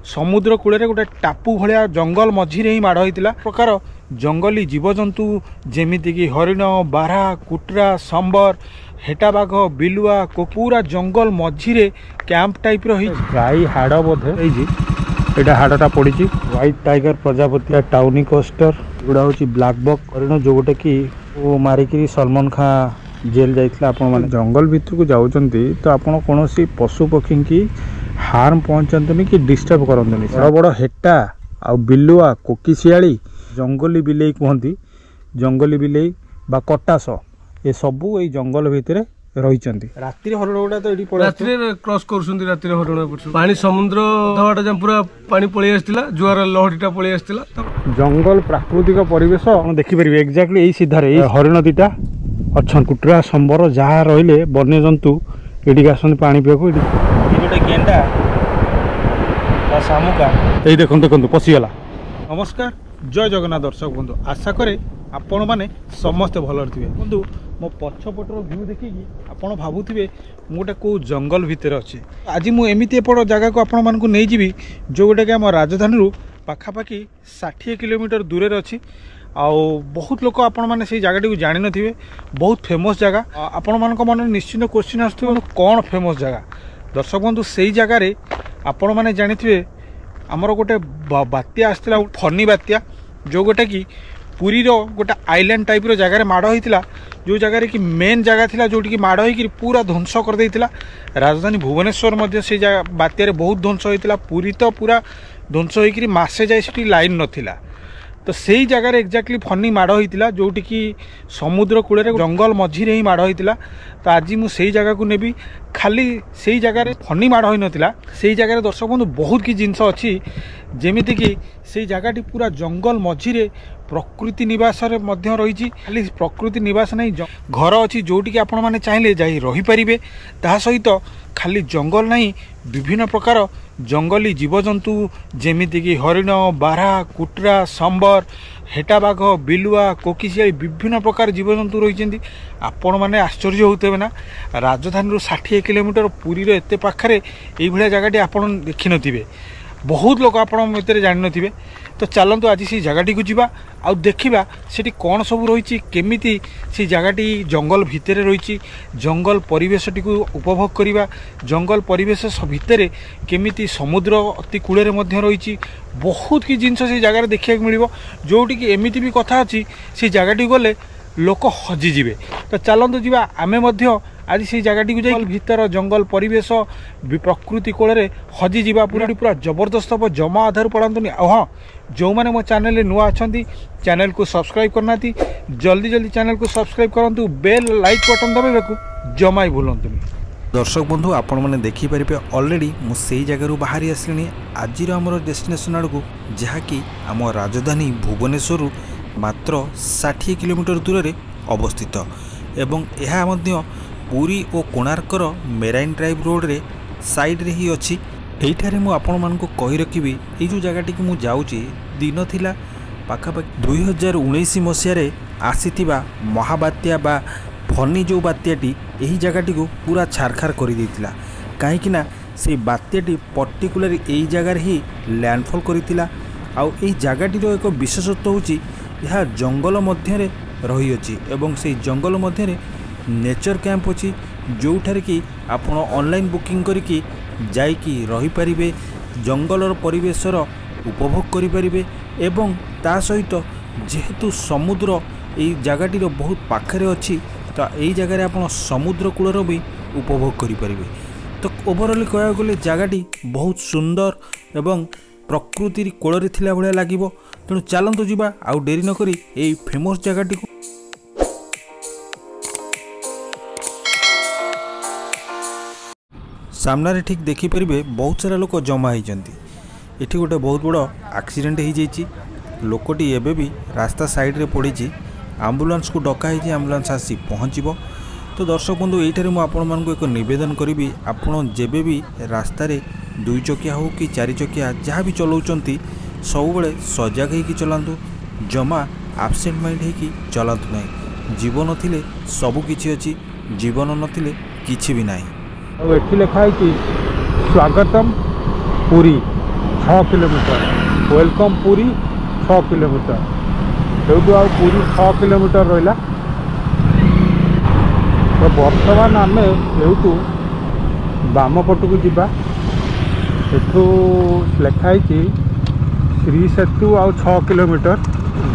समुद्र कूल गोटे टापू भाया जंगल मझिरे ही माड़ होता प्रकार जंगली जीवजंतु जेमितिक हरिण बारहा कुटरा संबर हेटा बाघ बिलुआ पूरा जंगल मझिरे कैंप टाइप रही गाई हाड़ बोधे यहाँ हाड़टा पड़ी white tiger Prajapati tawny coaster गुड़ा हूँ ब्लैक बक हरिण जो गोटे कि मारिकी सलमान खान जेल जाइए आपण मैंने जंगल भितर को जाऊँगी तो आपड़ कौन पशु पक्षी की हार्म पहुँचातुनि कि डिस्टर्ब करतुनि बड़ बड़ हेटा आ बिलुआ कोकिशियाली जंगली बिलेई कहती जंगली बिलेई बा कटास ये सबू ये जंगल भितर रही राति हरण गुड़ा तो राति क्रॉस कर राति हरण पानी समुद्र दवाटा पूरा पानी पलि आसला जुआर लहरीटा पलि आसला जंगल प्राकृतिक परिवेश देखिपारे एक्जाक्टली यही सीधारे हरिण दीटा अच्छा कुटरा संबर जहाँ रहिले वन्य जंतु ये आस पानी पीवा गोटे गेंडा शामुका यही देखो देखो पशिगला। नमस्कार जय जगन्नाथ दर्शक बंधु आशा करे आपण मैंने समस्ते भल थे बंधु मो पछपटर व्यू देखिकी आपण भावुवे गोटे कौ जंगल भितर अच्छे आज मुझे एपट जगह को आपण मानक नहीं जी जो गोटे कि आम राजधानी पाखापाखि 60 किलोमीटर दूर अच्छी आउ बहुत लोग आपण मैंने से जगह जान थे बहुत फेमस जगह आपण मान मन निश्चित क्वेश्चन आसो कौन फेमस जगह दर्शक बंधु से जगार आपण मैंने जानी आमर गोटे बात्या आसला फनी बात्या जो गोटे कि पुरी गोटे आइलैंड टाइप जगार माड़ होता जो जगार कि मेन जगह थिला जोटी माड़ हो पूरा ध्वंस कर देता राजधानी भुवनेश्वर से बात्यार बहुत ध्वंस होता पुरी तो पूरा ध्वंस होकर मसे जाए से लाइन नथिला तो सही जगार एक्जाक्टली फनी माड़ होता जोटी कि समुद्र कूल जंगल मझिरे ही माड़ होता तो आज मुझे जगह को नेबी खाली से जगार फनी माड़ हो नाला से जगार दर्शक बंधु बहुत कि जिनस अच्छी जेमितिक से जगह पूरा जंगल मझिरे प्रकृति निवास रही खाली प्रकृति निवास नहीं घर अच्छी जोटी कि आपण मैंने चाहिए जा रही पारे ता सहित खाली जंगल नहीं विभिन्न प्रकार जंगली जीवजंतु जेमितिक हरिण बारहा कुटरा संबर हेटा बाघ बिलुआ कोकिशियाली विभिन्न प्रकार जीवजंतु रही आपण मैंने आश्चर्य होते ना राजधानी 60 किलोमीटर पुरी एत पाखे ये जगह आप देखी थे बहुत लोग आपण भितर जान थे तो चलतु आज से जगह को जीवा आ देखा से कौन सब रही केमी से जगह जंगल भितर रही जंगल परिवेश टी उपभोग करवा जंगल परिवेश भितर केमी समुद्र अति कूल रही बहुत कि जिनस से जगह देखा मिल जोटी कि एमती भी कथा अच्छी से जगह गले लोक हजिजे तो चलतु जी आम आज से जगह को जाए भीतर जंगल परिवेश प्रकृति कोल हजिजा पूरा पूरा जबरदस्त हम जमा आधार पड़ातुनि हाँ जो मैंने मो चैनल नुआ अच्छा चैनल को सब्सक्राइब करना जल्दी जल्दी चैनल को सब्सक्राइब करूँ बेल लाइक बटन दबाइबा जमा ही भूलतुनि। दर्शक बंधु आपण मैंने देखिपारे अलरेडी मुझे जगह बाहरी आसली आज आमर डेस्टिनेशन आड़ को जहाँकि आम राजधानी भुवनेश्वर मात्र 60 किलोमीटर दूर में अवस्थित एवं यह पुरी और कोणार्कर मेराइन ड्राइव रोड रे साइड रे ही अच्छी यहीठारे मु आपण मानक कही रखी जो जगह की मुझे जाऊँगी दिन थिला पाखापाखि 2019 मसीह आसीथिबा महाबात्या बा फनी जो बात्याटी यही जगह को पूरा छारखार कर देतिला कहीं से बात्याटी पर्टिकुलर यही जगार ही लैंडफॉल करथिला आउ एही जगहटीर एक विशेषत्व होची यह जंगल मध्य रही अछि एवं से जंगल मध्य नेचर कैंप अच्छी जो ठारे कि आपण ऑनलाइन बुकिंग करके जाइकी रही पारिबे जंगलर परिवेशर उपभोग करि पारिबे एवं ता सहित जेहेतु समुद्र ये जगहटीर बहुत पाखरे अच्छी तो यही जगह आपण समुद्र कूलर भी उपभोग करि पारिबे तो ओवरऑल कह गले जगहटी बहुत सुंदर एवं प्रकृति कोଳରେ थिला भलिया लागिबो तेणु चलतु जीवा आउ डेरी न करी एई फेमस जगहटी को सामने ठीक देखिपारे बहुत सारा लोक जमा होती ये गोटे बहुत बड़ एक्सीडेंट हो जाइए लोकटी एवं भी रास्ता साइड रे पड़ी आम्बुलांस को डकाई आम्बुलांस आसी पहुँचब तो दर्शक बंधु ये मुझे एक नवेदन करी आपड़ जेबे भी रास्ता रे 2 चकिया हो कि 4 चकिया जहाँ भी चलाउंट सब सजग हो चलातु जमा आबसेंट माइंड हो चलातु ना जीवन थिले सबु किछि अछि जीवन नथिले किछि भी नाही। एठी लिखा है कि स्वागतम Puri 6 kilometre welcome Puri 6 kilometre सेठू आ पुरी 6 किलोमीटर रहा। तो बर्तमान आम एठू बाम पटू जीवा एठू लिखाई श्री सेतु आ 6 kilometre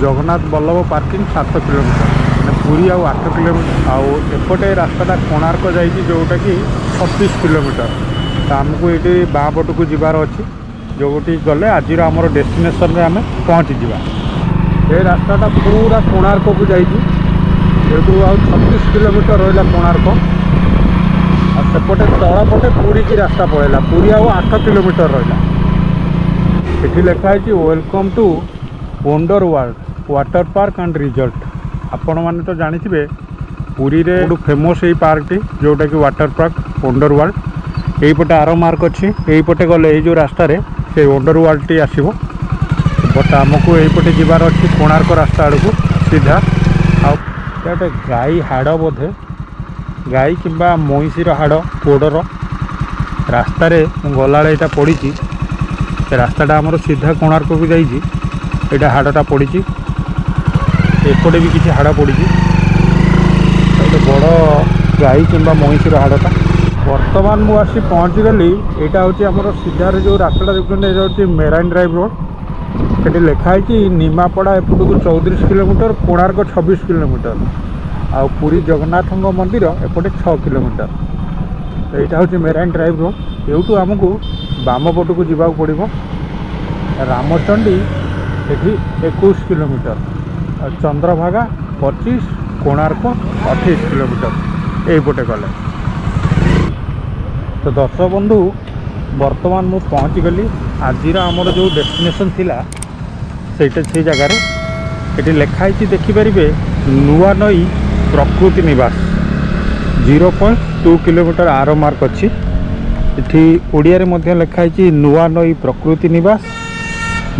Jagannath Ballabh parking 7 kilometre Puri आ 8 किलोमीटर आउ एपटे रास्ताटा कोणार्क जाइए जोटा कि 36 किलोमीटर। तो आमको ये बाँ पटू जीवार अच्छी जोटी गले आज आमर डेस्टिनेशन आम पहुँची जा। ये रास्ताटा पूरा कोणार्क को जाइए आ 36 किलोमीटर रहा कोणार्क आसेपटे तलपटे पुरी की रास्ता पड़ेगा पुरी आ 8 किलोमीटर रहा। ये लिखाई welcome to Wonder World Water Park and resort. आपण मैंने तो जानिथिबे पुरी रे फेमस यही पार्क टी जोटा कि वाटर पार्क वंडर वर्ल्ड। यही पटे आर मार्क अच्छी यही पटे गले जो रास्ता रे से वंडर वर्ल्ड टी आसीबो। बट आमको यही पटे जीवार अच्छी कोणार्क रास्ता आड़ को सीधा आटे गाई हाड़ बोधे गाई किंबा महिषीर हाड़ पोड़र रास्ता रे गला यहाँ पड़ी रास्ताटा आमर सीधा कोणार्क को जाइए यहाँ हाड़टा पड़ी एपटे भी किसी हाड़ पड़ी बड़ गाई किंबा महिषीर हाड़टा। बर्तमान मुझे आसी पहुँची गली यहाँ हूँ आम सीधार जो रास्ता देखते ये मेराइन ड्राइव रोड। ये लिखाई निमापड़ा एपट को 34 किलोमीटर कोणार्क 26 किलोमीटर आ पुरी जगन्नाथ मंदिर एपटे 6 किलोमीटर। यहाँ हूँ मेराइन ड्राइव रोड। यूँ आमको बाम पटू को जावाक पड़ो रामचंडी ये 21 किलोमीटर चंद्रभागा 25 कोणार्क 28 किलोमीटर यहीपटे गले। तो दर्शक बंधु बर्तमान मु पहुँची गली आज आमर जो डेस्टिनेशन थिला से जगार ये लिखाई देखिपारे नुआ नई प्रकृति निवास 0.2 किलोमीटर आर मार्क अच्छी इठी ओडिया रे मध्य लिखाई नुआ नई प्रकृति निवास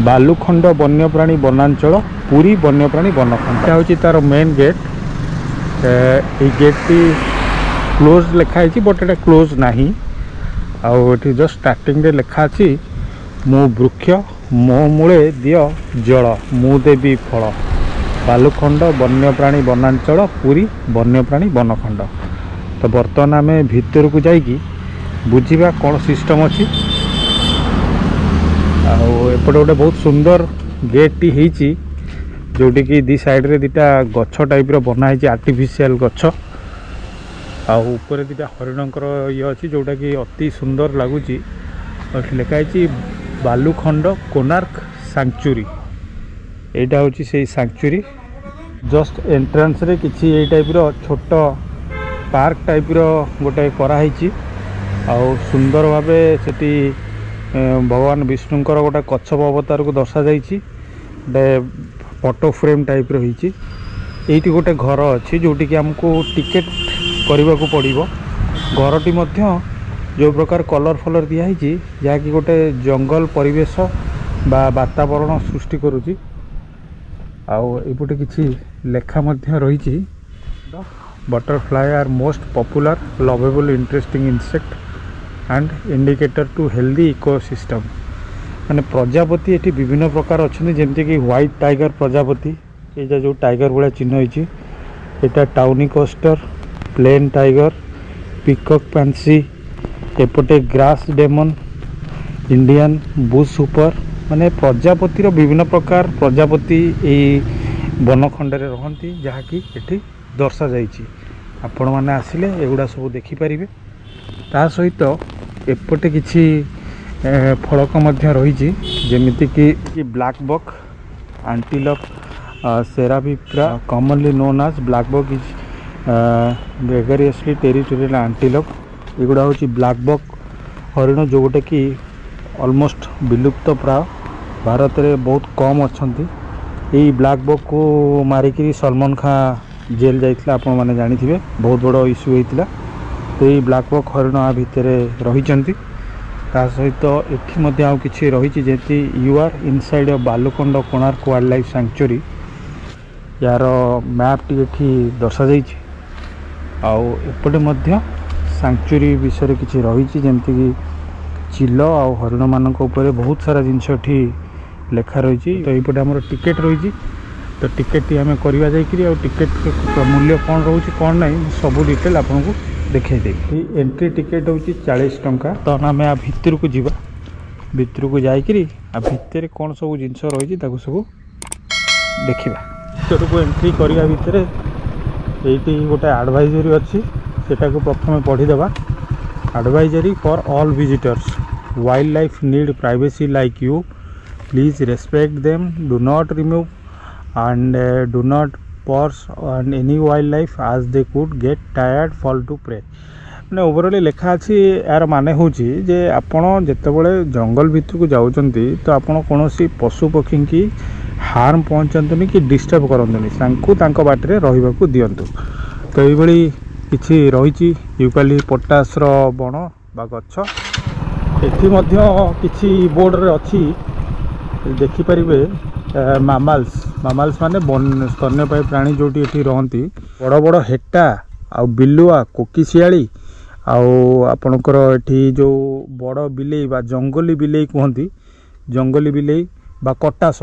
बालुखंड वन्यप्राणी वनांचल पुरी वन्यप्राणी वनखंड हूँ तार मेन गेट। ये गेट टी क्लोज लिखाई बट ये क्लोज नहीं आठी जस्ट स्टार्टिंग लिखा अच्छी मु वृक्ष मो मूले दिय जल मु देवी फल बालुखंड वन्यप्राणी वनांचल पुरी वन्यप्राणी वनखंड। तो बर्तमान आम भितर को जाइए बुझा कौन सिस्टम अच्छी एपटे गोटे बहुत सुंदर गेट टी होती जोटी कि दी साइड रे दीटा गछ टाइप रो बनाई आर्टिफिशियल गछ आपर दीटा हरिणकर ये अच्छी जोटा कि अति सुंदर लगुच लिखाई बालुखंड कोणार्क सैंक्चुरी यहाँ हूँ से सैंक्चुरी जस्ट एंट्रांस रे किसी ये टाइप रो छोट पार्क टाइप रो गोटे कराई आउ सुंदर भावे सेठी भगवान विष्णुंकर गोटे कच्छप अवतार को दर्शा जाइए फोटो फ्रेम टाइप रही। ये गोटे घर अच्छी जोटी कि आमको टिकेट करने को पड़ो घरटी जो प्रकार कलर फलर दिखाई जहाँकि गोटे जंगल परिवेश बा वातावरण सृष्टि करुच्ची। आउटे किसी लेखा रही butterfly are most popular lovable interesting insect and indicator to healthy ecosystem माने प्रजापति ये विभिन्न प्रकार अच्छा जमती कि व्हाइट टाइगर प्रजापति ये जो टाइगर भाया चिन्ह होती यहाँ tawny coster plain tiger peacock pansy एपटे ग्रास डेमन इंडियन बुश सुपर माने प्रजापतिर विभिन्न प्रकार प्रजापति वनखंड रे रहती जहाँकि ये दर्शा जाइए। आपण मैंने आसिले एगुड़ा सब देखिपारे ता सहित एपटे किसी फलक रही जमीती कि ब्लैक बक एंटीलोप सेराविप्रा commonly known as blackbuck is gregariously territorial antelope. एगुड़ा हूँ ब्लैक बक हरिण जो गोटे कि ऑलमोस्ट विलुप्त प्राय भारत में बहुत कम अच्छा। यही ब्लैक बक को मारिकी सलमान खान जेल जाइए आपण मैंने जानी बहुत बड़ इश्यू होता। तो ये ब्लैक बक हरिण आ भितर रही सहित ये आउ कि रही जमी you are inside Balukhand Konark wildlife sanctuary यार मैप टी दर्शा जाइए। आउ एपटे सैंक्चुरी विषय किसी रही जमती कि चिल आ हरिण मान बहुत सारा जिनस एठी लेखा रही। तो यपटे आम टिकेट रही। तो टिकेट टी आम करवा जाइए टिकेट मूल्य कौन रोचे कौन ना सब डिटेल आपको देखते। एंट्री टिकेट हूँ 40 टंका। तो आम आ भितर को जीवा भितर को जाकि भितर कौन सब जिनस रही सब देखा। भितर को एंट्री करने भितर ये गोटे एडवाइजरी अच्छी सेटा को प्रथम पढ़ीदे। Advisory for all visitors wildlife need privacy like you please respect them do not remove and do not pause on any wildlife as they could get tired fall to prey। मैंने overall लिखा अच्छी यार माने हूँ जे आपण जितेबले जंगल भितर को जाऊँगी तो आपण कौन पशु पक्षी की हार्म पहुँचातुनि कि डिस्टर्ब करतुनि बाटे रही दिंतु। तो ये किसी रही यूकालिपटास बण बा गछ एठी किसी बोर्ड रे अच्छी देखिपारे मामाल्स माने स्तन्यपायी प्राणी जोटी एठी रहंती बड़ बड़ हेटा आ बिलुआ कोकिशियाली आपणकर एठी जो बड़ बिलेई बा जंगली बिलेई कहती जंगली बिलेई बा कटास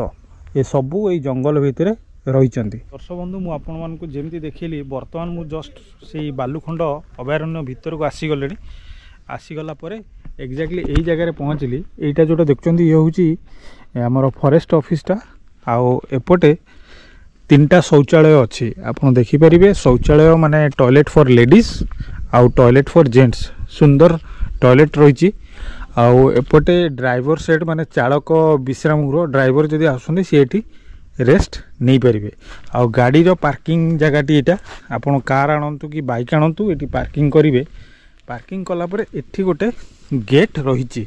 ये सबू ये जंगल भितर रही। दर्शक बंधु मु आपण मानकु जेमती देखिली वर्तमान मु जस्ट से बालुखंड अभयारण्य भितर को आसीगले। आसीगला परे एक्जाक्टली यही जगह पहुँचली। यहीटा जोटा देखुं ये हूँ आमर फॉरेस्ट ऑफिसटा आउ एपटे 3टा शौचालय अच्छी आपड़ देखिपारे। शौचालय माने टॉयलेट फॉर लेडीज आउ टॉयलेट फॉर जेंट्स सुंदर टॉयलेट रही। आउ एपटे ड्राइवर सेट माने चालक विश्राम गृह ड्राइवर जदि आसुंदी सी एठी रेस्ट नहीं पारे। आउ गाड़ी रो पार्किंग जगहटी एटा आपन कार आनंतु कि बाइक आनंतु एठी पार्किंग करिवे। पार्किंग कला परे एठी गोटे गेट रही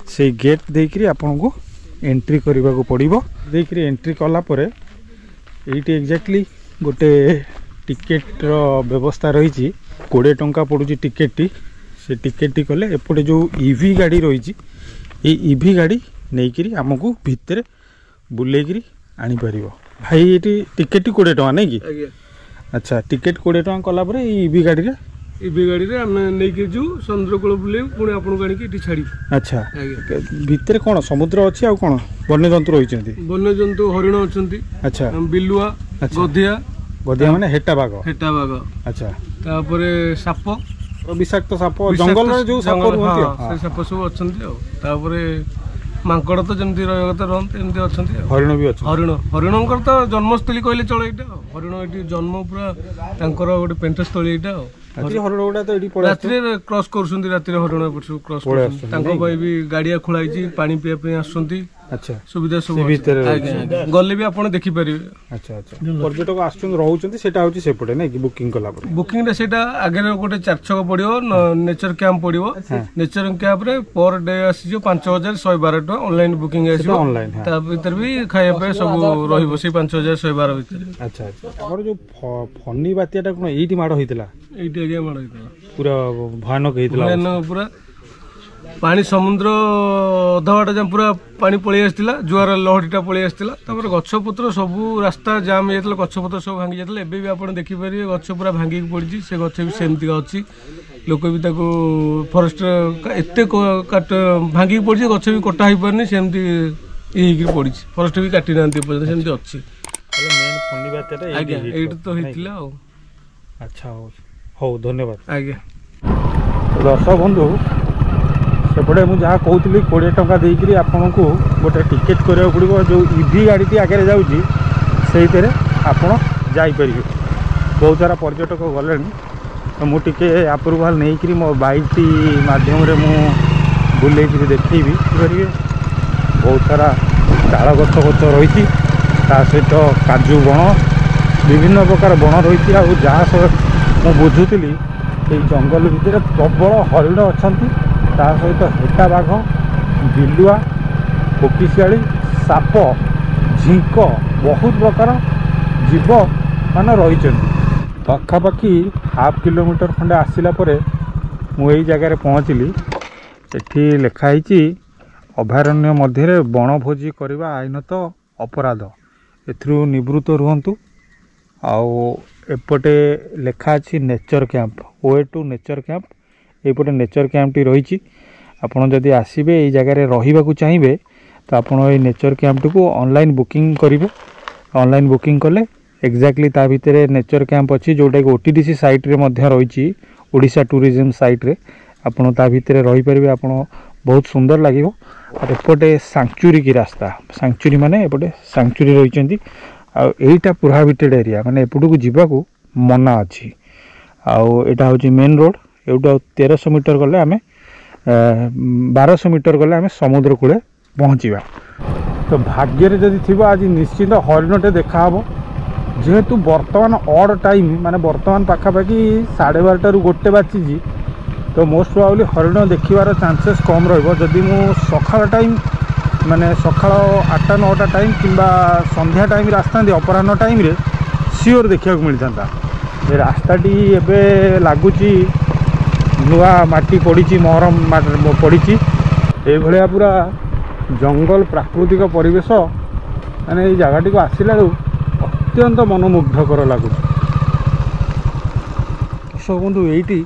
से गेट देकरी आपन को एंट्री करने को पड़ो। देखिए एंट्री कला परे ये एक्जाक्टली गोटे टिकेट रो व्यवस्था रही 20 टंका पड़ुची टिकेट टी। से टिकेट टी कले एपटे जो ईवी गाड़ी रही ये ईवी गाड़ी नहीं आमको भितर बुलेकरी आनी पार। भाई ये टिकेट टी 20 टंका नहीं कि अच्छा टिकेट 20 टंका कला परे ईवी गाड़ी इबी गाड़ी रे हम नहीं जो चंद्रकूल बुले पुणी आपन गाड़ी की छाड़ी। अच्छा भितर कौन समुद्र अच्छी आ कौन वन्य जंतु रही वन्य जंतु हरिण अच्छी। अच्छा बिलुआ गधिया गधिया माने हेटा बाघ अच्छा तापरे साप विषाक्त साप जंगल रे जो साप रहंती से साप सब अच्छी। तापरे मांकड़ तो जमती रहा कथा रहते एमती अच्छा। हरिण भी अच्छा हरिणकर तो जन्मस्थली कहले चले यहाँ हरिण ये जन्म पूरा गोटे पेंटस्थली यहाँ हरिण गुड़ा तो रात्रि क्रॉस कर राति हरिण क्रॉस भी गाड़िया खोलाई पानी पीवा आसुँच। अच्छा सुविधा सब गले भी आपड़ देखिपारे। अच्छा अच्छा पर्यटक आसपटे ना बुकिंग कला बुकिंग आगे गोटे 4 छक पड़ो नेचर कैंप पड़ो। नेचर कैंप रे पर डे आसी 5112 टका ऑनलाइन बुकिंग ऑनलाइन भीतर भी खाया सब रही से 5112 भीतर। अच्छा अच्छा हमर जो फनी बातियाटा कोन एठी माड़ होइतला एठी आगे माड़ होइतला पूरा भयानक होइतला पूरा पानी समुद्र अधवाटा जम पूरा पानी पलि आसला जुआर लहरीटा पलि आसला गछपत्र सबू रास्ता जाम हो जाता गछपत्र सब भांगी जाता। एबे भी आप देखिपारे गछ पूरा भांगी पड़ी से गछ भी सेमती अच्छी लोक भी ताको फरेस्ट एत भांगी पड़ी गछ भी कटा हो पारनी सेमती ये पड़ी फरेस्ट भी काटी ना सेमती अच्छी। आज्ञा ये तो होता। अच्छा हो धन्यवाद आज्ञा। दर्शक बंधु सेपटे मुझे जहाँ कहती 20 टंका देकर आपन को गोटे टिकेट करा पड़ो जो ईवी गाड़ी आगे जाऊँगी से आपड़ जापर। बहुत सारा पर्यटक गले तो मुझे अप्रुवाल नहीं करी मो बाइक टी मध्यम बुले देखी पारे। बहुत सारा ताल गछ गछ रही सहित काजू बण विभिन्न प्रकार बण रही जहाँ मुझे बुझुली जंगल भितर प्रबल हरिण अच्छा सहित हेटा बाघ बिलुआ कोकिशियाली साप झिंक बहुत प्रकार जीव मान रही। पाखापाखि हाफ किलोमीटर खंडे आसला मुझे जगह पहुँचली। एठी लिखाई अभयारण्य मध्य बनभोजी करने आईनत अपराध एथरू निवृत्त रुहतु। एपटे लिखा अच्छी nature camp way to nature camp एपटे नेचर कैंप टी रही ଆପଣ ଯଦି ଆସିବେ ଏଇ ଜାଗାରେ ରହିବାକୁ ଚାହିଁବେ ତ ଆପଣ ଏଇ ନେଚର କ୍ୟାମ୍ପଟିକୁ ଅନଲାଇନ୍ ବୁକିଂ କରିବେ। ଅନଲାଇନ୍ ବୁକିଂ କଲେ ଏକ୍ଜାକ୍ଟଲି ତା ଭିତରେ ନେଚର କ୍ୟାମ୍ପ ଅଛି ଯେଉଁଟାକି OTDC ସାଇଟ୍ରେ ମଧ୍ୟ ରହିଛି, ଓଡ଼ିଶା ଟୁରିଜିମ୍ ସାଇଟ୍ରେ। ଆପଣ ତା ଭିତରେ ରହିପାରିବେ, ଆପଣ ବହୁତ ସୁନ୍ଦର ଲାଗିବ। ଆଉ ଏପଟେ ସାଙ୍କ୍ଚୁରୀ କି ରାସ୍ତା, ସାଙ୍କ୍ଚୁରୀ ମାନେ ଏପଟେ ସାଙ୍କ୍ଚୁରୀ ରହିଛନ୍ତି। ଆଉ ଏଇଟା ପ୍ରୋହାବିଟେଡ୍ ଏରିଆ, ମାନେ ଏପଟକୁ ଯିବାକୁ ମନା ଅଛି। ଆଉ ଏଇଟା ହେଉଛି ମେନ୍ ରୋଡ଼। ଏଇଠୁ ଆଉ 1300 ମିଟର ଗଲେ ଆମେ 1200 ମିଟର ଗଲେ ଆମେ ସମୁଦ୍ର କୂଳେ ପହଞ୍ଚିବା। ତ ଭାଗ୍ୟରେ ଯଦି ଥିବ ଆଜି ନିଶ୍ଚିନ୍ତ ହରିଣଟେ ଦେଖାହେବ। ଯେହେତୁ ବର୍ତ୍ତମାନ ଅଡ୍ ଟାଇମ୍, ମାନେ ବର୍ତ୍ତମାନ ପାଖାପାଖି 12:30ରୁ 1 ବାଜିଛି, ତ ମୋଷ୍ଟ ପ୍ରୋବାବଲି ହରିଣ ଦେଖିବାର ଚାନ୍ସେସ୍ କମ୍ ରହିବ। ଯଦି ମୁଁ ସକାଳ ଟାଇମ୍, ମାନେ ସକାଳ 8-9ଟା ଟାଇମ୍ କିମ୍ବା ସନ୍ଧ୍ୟା ଟାଇମ୍ରେ ଆସିଥାନ୍ତି, ଅପରାହ୍ନ ଟାଇମ୍ରେ, ସିଓର ଦେଖିବାକୁ ମିଳିଥାନ୍ତା। ଏ ରାସ୍ତାଟି ଏବେ ଲାଗୁଛି ନୂଆ ମାଟି ପଡ଼ିଛି, ମହରମ ପଡ଼ିଛି। ଏଇଭଳିଆ ପୁରା ଜଙ୍ଗଲ ପ୍ରାକୃତିକ ପରିବେଶ, ମାନେ ଏଇ ଜାଗାଟିକୁ ଆସିଲା ବେଳକୁ ଅତ୍ୟନ୍ତ ମନମୁଗ୍ଧକର ଲାଗୁଛି। ଦର୍ଶକ ବନ୍ଧୁ, ଏଇଠି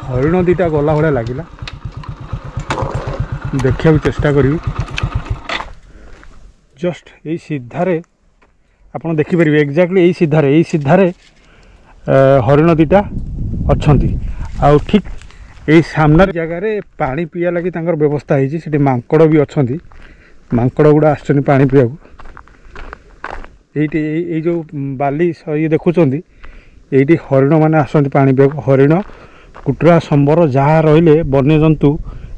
ହରିଣ ଦୁଇଟା ଗଲା ଭଳିଆ ଲାଗିଲା, ଦେଖିବାକୁ ଚେଷ୍ଟା କରିବି। ଜଷ୍ଟ ଏଇ ସିଧାରେ ଆପଣ ଦେଖିପାରିବେ, ଏକ୍ଜାକ୍ଟଲି ଏଇ ସିଧାରେ ହରିଣ ଦୁଇଟା ଅଛନ୍ତି। ଆଉ ଠିକ୍ ଏଇ ସାମ୍ନାରେ ଜାଗାରେ ପାଣି ପିଇବା ଲାଗି ତାଙ୍କର ବ୍ୟବସ୍ଥା ହେଇଛି। ସେଠି ମାଙ୍କଡ଼ ବି ଅଛନ୍ତି, ମାଙ୍କଡ଼ ଗୁଡ଼ା ଆସୁଛନ୍ତି ପାଣି ପିଇବାକୁ। ଏଇଠି ଏଇ ଯେଉଁ ବାଲି ଇଏ ଦେଖୁଛନ୍ତି, ଏଇଠି ହରିଣମାନେ ଆସନ୍ତି ପାଣି ପିଇବାକୁ। ହରିଣ, କୁଟୁରା, ସମ୍ବର ଯାହା ରହିଲେ ବନ୍ୟଜନ୍ତୁ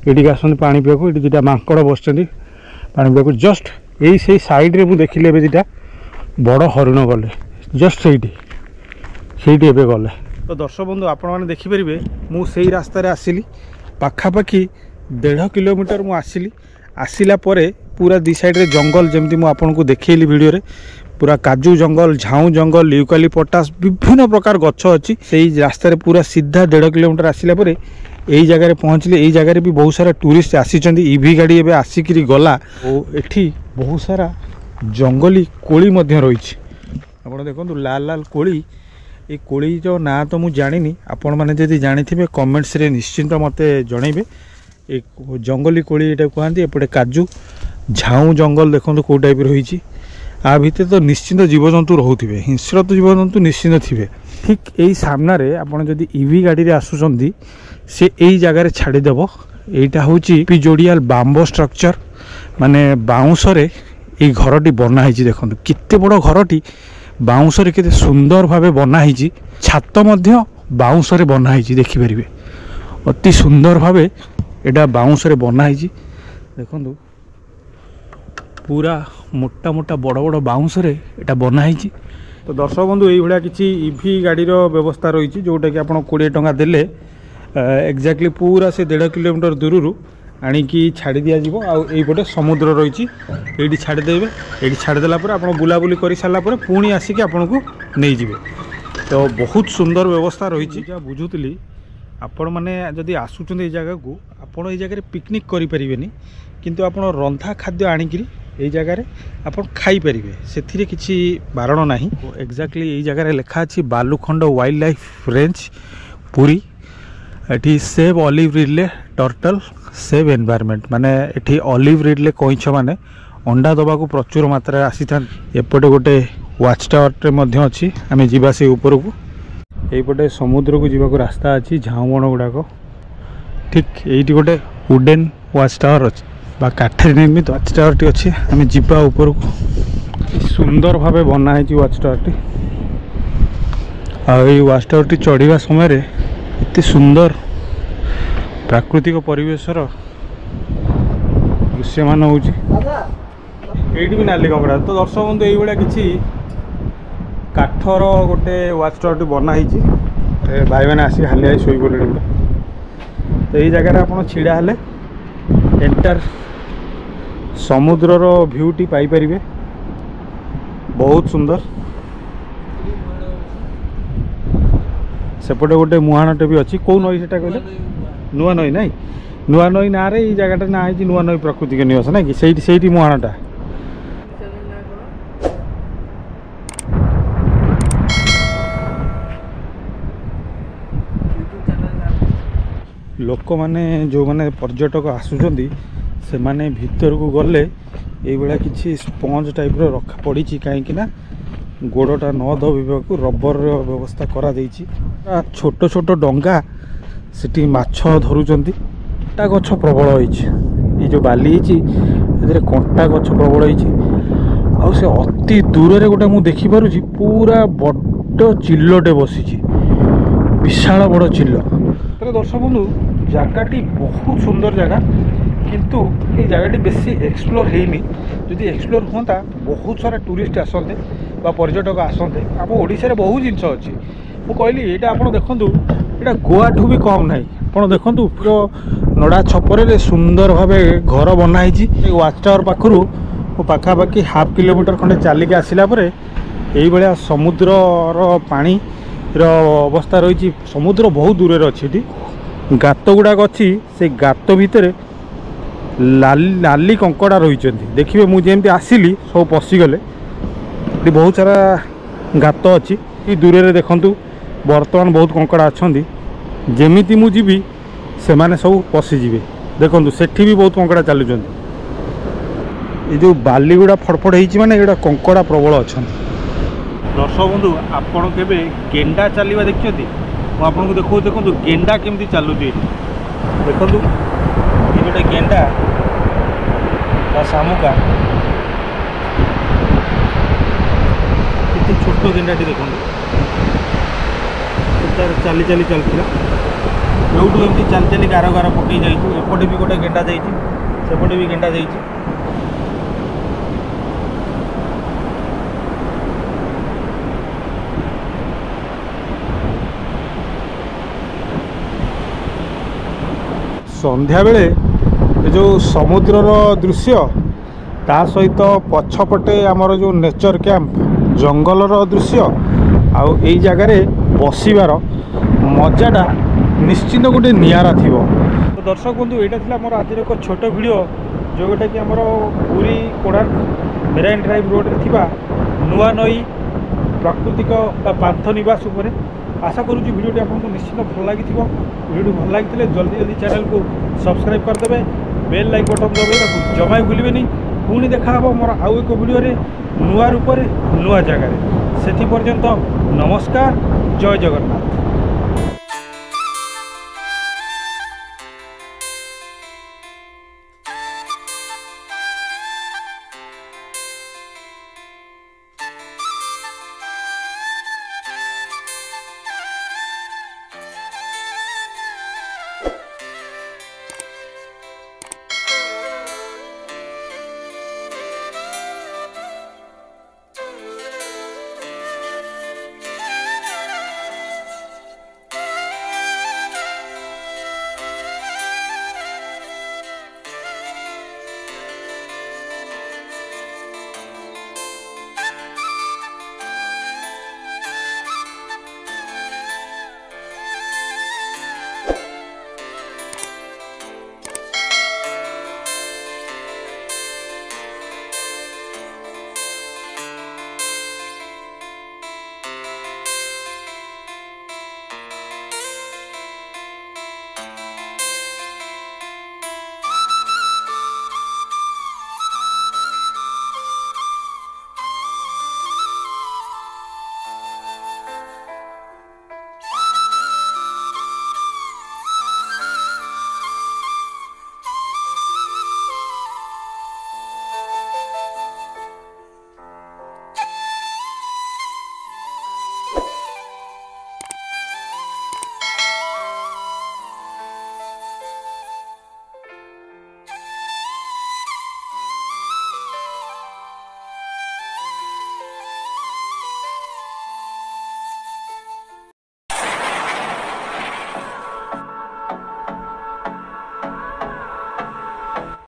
ଏଇଠିକି ଆସନ୍ତି ପାଣି ପିଇବାକୁ। ଏଇଠି ଦୁଇଟା ମାଙ୍କଡ଼ ବସିଛନ୍ତି ପାଣି ପିଇବାକୁ। ଜଷ୍ଟ ଏଇ ସେଇ ସାଇଡ଼ରେ ମୁଁ ଦେଖିଲି ଏବେ ଦୁଇଟା ବଡ଼ ହରିଣ ଗଲେ, ଜଷ୍ଟ ସେଇଠି ଏବେ ଗଲେ। ତ ଦର୍ଶକ ବନ୍ଧୁ, ଆପଣମାନେ ଦେଖିପାରିବେ ମୁଁ ସେଇ ରାସ୍ତାରେ ଆସିଲି। ପାଖାପାଖି 1.5 କିଲୋମିଟର ମୁଁ ଆସିଲି। ଆସିଲା ପରେ ପୁରା ଦି ସାଇଡ଼ରେ ଜଙ୍ଗଲ, ଯେମିତି ମୁଁ ଆପଣଙ୍କୁ ଦେଖେଇଲି ଭିଡ଼ିଓରେ, ପୁରା କାଜୁ ଜଙ୍ଗଲ, ଝାଉଁ ଜଙ୍ଗଲ, ୟୁକାଲିପଟାସ୍, ବିଭିନ୍ନ ପ୍ରକାର ଗଛ ଅଛି। ସେଇ ରାସ୍ତାରେ ପୁରା ସିଧା 1.5 କିଲୋମିଟର ଆସିଲା ପରେ ଏଇ ଜାଗାରେ ପହଞ୍ଚିଲି। ଏଇ ଜାଗାରେ ବି ବହୁତ ସାରା ଟୁରିଷ୍ଟ ଆସିଛନ୍ତି। ଇଭି ଗାଡ଼ି ଏବେ ଆସିକିରି ଗଲା। ଓ ଏଠି ବହୁତ ସାରା ଜଙ୍ଗଲୀ କୋଳି ମଧ୍ୟ ରହିଛି। ଆପଣ ଦେଖନ୍ତୁ, ଲାଲ ଲାଲ କୋଳି। ଏ କୋଳିର ନାଁ ତ ମୁଁ ଜାଣିନି, ଆପଣମାନେ ଯଦି ଜାଣିଥିବେ କମେଣ୍ଟସରେ ନିଶ୍ଚିନ୍ତ ମୋତେ ଜଣାଇବେ। ଏ ଜଙ୍ଗଲୀ କୋଳି ଏଇଟା କୁହନ୍ତି। ଏପଟେ କାଜୁ, ଝାଉଁ ଜଙ୍ଗଲ ଦେଖନ୍ତୁ କେଉଁ ଟାଇପ୍ର ରହିଛି। ଆ ଭିତରେ ତ ନିଶ୍ଚିନ୍ତ ଜୀବଜନ୍ତୁ ରହୁଥିବେ, ହିଂସ୍ରତ ଜୀବଜନ୍ତୁ ନିଶ୍ଚିନ୍ତ ଥିବେ। ଠିକ୍ ଏଇ ସାମ୍ନାରେ ଆପଣ ଯଦି ଇଭି ଗାଡ଼ିରେ ଆସୁଛନ୍ତି, ସେ ଏଇ ଜାଗାରେ ଛାଡ଼ିଦେବ। এইটা হচ্ছে পিজোডিয়াল বাম্বো স্ট্রকচর, মানে বাউঁশরে এই ঘরটি বনা হয়েছে। দেখুন কেতে বড় ঘরটি, বাউঁশরে কেতে সুন্দর ভাবে বনা হয়েছে। ছাত মধ্য বাউঁশরে বনা হয়েছে, দেখিপারে অতি সুন্দর ভাবে এটা বাউঁশরে বনা হয়েছে। দেখুন পুরা মোটা মোটা বড় বড় বাউঁশরে এটা বনা হয়েছে। তো দর্শক বন্ধু, এইভাবে কিছু ইভি গাড়ির ব্যবস্থা রয়েছে, যেটা কি আপনার 20 টঙ্কা দেলে এক্সাক্টলি পুরা সে 1.5 কিলোমিটার দূরରୁ আনিকি ছাড়ি দিয়াଯିବ। ଆଉ ଏଇପଟେ ସମୁଦ୍ର ରହିଛି, ଏଇଠି ଛାଡ଼ିଦେବେ। ଏଇଠି ଛାଡ଼ିଦେଲା ପରେ ଆପଣ ବୁଲାବୁଲି କରିସାରିଲା ପରେ ପୁଣି ଆସିକି ଆପଣଙ୍କୁ ନେଇଯିବେ। ତ ବହୁତ ସୁନ୍ଦର ବ୍ୟବସ୍ଥା ରହିଛି। ଯାହା ବୁଝୁଥିଲି, ଆପଣମାନେ ଯଦି ଆସୁଛନ୍ତି ଏଇ ଜାଗାକୁ, ଆପଣ ଏଇ ଜାଗାରେ ପିକନିକ୍ କରିପାରିବେନି, କିନ୍ତୁ ଆପଣ ରନ୍ଧା ଖାଦ୍ୟ ଆଣିକିରି ଏଇ ଜାଗାରେ ଆପଣ ଖାଇପାରିବେ, ସେଥିରେ କିଛି ବାରଣ ନାହିଁ। ଏକ୍ଜାକ୍ଟଲି ଏଇ ଜାଗାରେ ଲେଖା ଅଛି Balukhand wildlife range Puri. ଏଠି save olive ridley turtle save environment, ମାନେ ଏଠି ଅଲିଭ୍ ରିଡଲେ କଇଁଛ ମାନେ ଅଣ୍ଡା ଦେବାକୁ ପ୍ରଚୁର ମାତ୍ରାରେ ଆସିଥାନ୍ତି। ଏପଟେ ଗୋଟେ ୱାଚ୍ ଟାୱାରଟେ ମଧ୍ୟ ଅଛି, ଆମେ ଯିବା ସେ ଉପରକୁ। এইপଟେ ସମୁଦ୍ରକୁ ଯିବାକୁ ରାସ୍ତା ଅଛି, ଝାଉଁବଣ ଗୁଡ଼ାକ। ଠିକ୍ ଏଇଠି ଗୋଟେ ଉଡେନ୍ ୱାଚ୍ ଟାୱାର ଅଛି, ବା କାଠରେ ନିର୍ମିତ ୱାଚ୍ ଟାୱାରଟି ଅଛି। ଆମେ ଯିବା ଉପରକୁ। ସୁନ୍ଦର ଭାବେ ବନା ହେଇଛି ୱାଚ୍ ଟାୱାରଟି। ଆଉ ଏଇ ୱାଚ୍ ଟାୱାରଟି ଚଢ଼ିବା ସମୟରେ ଏତେ ସୁନ୍ଦର ପ୍ରାକୃତିକ ପରିବେଶର ଦୃଶ୍ୟମାନ ହେଉଛି। ଏଇଠି ବି ନାଲି କଙ୍କଡ଼ା। ତ ଦର୍ଶକ ବନ୍ଧୁ, ଏଇଭଳିଆ କିଛି କାଠର ଗୋଟେ ୱାଚ୍ ଟାୱାରଟି ବନା ହେଇଛି। ଭାଇମାନେ ଆସିକି ହାଲିଆ ହେଇ ଶୋଇପଡ଼ିଲେଣି ପୁରା। ତ ଏଇ ଜାଗାରେ ଆପଣ ଛିଡ଼ା ହେଲେ ଏଣ୍ଟାର ସମୁଦ୍ରର ଭ୍ୟୁଟି ପାଇପାରିବେ, ବହୁତ ସୁନ୍ଦର। ସେପଟେ ଗୋଟେ ମୁହାଣଟେ ବି ଅଛି। କେଉଁ ନଈ ସେଟା କହିଲେ? ନୂଆ ନଈ। ନାଇଁ, ନୂଆ ନଈ ନାଁରେ ଏଇ ଜାଗାଟା ନାଁ ହେଇଛି ନୂଆ ନଈ ପ୍ରାକୃତିକ ନିବାସ, ନାଇଁ କି? ସେଇଠି ମୁହାଣଟା। ଲୋକମାନେ ଯେଉଁମାନେ ପର୍ଯ୍ୟଟକ ଆସୁଛନ୍ତି ସେମାନେ ଭିତରକୁ ଗଲେ ଏଇଭଳିଆ କିଛି ସ୍ପଞ୍ଜ ଟାଇପ୍ର ରଖା ପଡ଼ିଛି, କାହିଁକି ନା ଗୋଡ଼ଟା ନ ଦବିବାକୁ ରବରର ବ୍ୟବସ୍ଥା କରାଯାଇଛି। ଛୋଟ ଛୋଟ ଡଙ୍ଗା ସେଠି ମାଛ ଧରୁଛନ୍ତି। କଣ୍ଟା ଗଛ ପ୍ରବଳ ହେଇଛି, ଏଇ ଯେଉଁ ବାଲି ହେଇଛି ଏଥିରେ କଣ୍ଟା ଗଛ ପ୍ରବଳ ହେଇଛି। ଆଉ ସେ ଅତି ଦୂରରେ ଗୋଟେ ମୁଁ ଦେଖିପାରୁଛି ପୁରା ବଡ଼ ଚିଲ୍ଲଟେ ବସିଛି, ବିଶାଳ ବଡ଼ ଚିଲ୍ଲ। ଦର୍ଶକ ବନ୍ଧୁ, ଜାଗାଟି ବହୁତ ସୁନ୍ଦର ଜାଗା, କିନ୍ତୁ এই ଜାଗାଟି ବେଶୀ ଏକ୍ସପ୍ଲୋର ହେଇନି। ଯଦି ଏକ୍ସପ୍ଲୋର ହୁଅନ୍ତା ବହୁତ ସାରା ଟୁରିଷ୍ଟ ଆସନ୍ତେ ବା ପର୍ଯ୍ୟଟକ ଆସନ୍ତେ। ଆମ ଓଡ଼ିଶାରେ ବହୁତ ଜିନିଷ ଅଛି। ମୁଁ କହିଲି ଏଇଟା ଆପଣ ଦେଖନ୍ତୁ, ଏଇଟା ଗୋଆଠୁ ବି କମ୍ ନାହିଁ। ଆପଣ ଦେଖନ୍ତୁ ପୁରା ନଡ଼ା ଛପରରେ ସୁନ୍ଦର ଭାବେ ଘର ବନା ହେଇଛି। ଏଇ ୱାଚ୍ ଟାୱାର ପାଖରୁ ମୁଁ ପାଖାପାଖି ହାଫ୍ କିଲୋମିଟର ଖଣ୍ଡେ ଚାଲିକି ଆସିଲା ପରେ ଏଇଭଳିଆ ସମୁଦ୍ରର ପାଣିର ଅବସ୍ଥା ରହିଛି। ସମୁଦ୍ର ବହୁତ ଦୂରରେ ଅଛି, ଏଠି ଗାତ ଗୁଡ଼ାକ ଅଛି। ସେ ଗାତ ଭିତରେ ଲାଲି କଙ୍କଡ଼ା ରହିଛନ୍ତି। ଦେଖିବେ ମୁଁ ଯେମିତି ଆସିଲି ସବୁ ପଶିଗଲେ। ଏଠି ବହୁତ ସାରା ଗାତ ଅଛି। ଏ ଦୂରରେ ଦେଖନ୍ତୁ ବର୍ତ୍ତମାନ ବହୁତ କଙ୍କଡ଼ା ଅଛନ୍ତି। ଯେମିତି ମୁଁ ଯିବି ସେମାନେ ସବୁ ପଶିଯିବେ। ଦେଖନ୍ତୁ ସେଠି ବି ବହୁତ କଙ୍କଡ଼ା ଚାଲୁଛନ୍ତି। ଏ ଯେଉଁ ବାଲିଗୁଡ଼ା ଫଡ଼ଫଡ଼ ହେଇଛି ମାନେ ଏଗୁଡ଼ା କଙ୍କଡ଼ା ପ୍ରବଳ ଅଛନ୍ତି। ଦର୍ଶକ ବନ୍ଧୁ, ଆପଣ କେବେ ଗେଣ୍ଡା ଚାଲିବା ଦେଖିଛନ୍ତି? ମୁଁ ଆପଣଙ୍କୁ ଦେଖାଉଛି। ଦେଖନ୍ତୁ ଗେଣ୍ଡା କେମିତି ଚାଲୁଛି ଏଠି। ଦେଖନ୍ତୁ ଏ ଗୋଟେ ଗେଣ୍ଡା ବା ଶାମୁକା, କେତେ ଛୋଟ ଗେଣ୍ଡାଟି ଦେଖନ୍ତୁ। ତାର ଚାଲି ଚାଲି ଚାଲିଥିଲା, ଯେଉଁଠୁ ଏମିତି ଚାଲି ଚାଲି ଗାର ଗାର ପକେଇ ଯାଇଛି। ଏପଟେ ବି ଗୋଟେ ଗେଣ୍ଡା ଯାଇଛି, ସେପଟେ ବି ଗେଣ୍ଡା ଯାଇଛି। ସନ୍ଧ୍ୟାବେଳେ ଏ ଯେଉଁ ସମୁଦ୍ରର ଦୃଶ୍ୟ, ତା ସହିତ ପଛପଟେ ଆମର ଯେଉଁ ନେଚର କ୍ୟାମ୍ପ ଜଙ୍ଗଲର ଦୃଶ୍ୟ, ଆଉ ଏଇ ଜାଗାରେ ବସିବାର ମଜାଟା ନିଶ୍ଚିନ୍ତ ଗୋଟେ ନିଆରା ଥିବ। ତ ଦର୍ଶକ ବନ୍ଧୁ, ଏଇଟା ଥିଲା ମୋର ଆଜିର ଏକ ଛୋଟ ଭିଡ଼ିଓ, ଯେଉଁଟାକି ଆମର ପୁରୀ କୋଣାର୍କ ମେରାଇନ୍ ଡ୍ରାଇଭ୍ ରୋଡ଼ରେ ଥିବା ନୂଆ ନଈ ପ୍ରାକୃତିକ ବା ପାନ୍ଥ ନିବାସ ଉପରେ। आशा करूँ वीडियो आपको निश्चित भल लगी। वीडियो भल लगी जल्दी जल्दी चैनल को सब्सक्राइब करदे, बेल लाइक बटन दबाई जमा भूलें। पुणी देखा मोर आउ एक वीडियो नुआ रूप नुआ जगार। से पर्यंत नमस्कार, जय जगन्नाथ।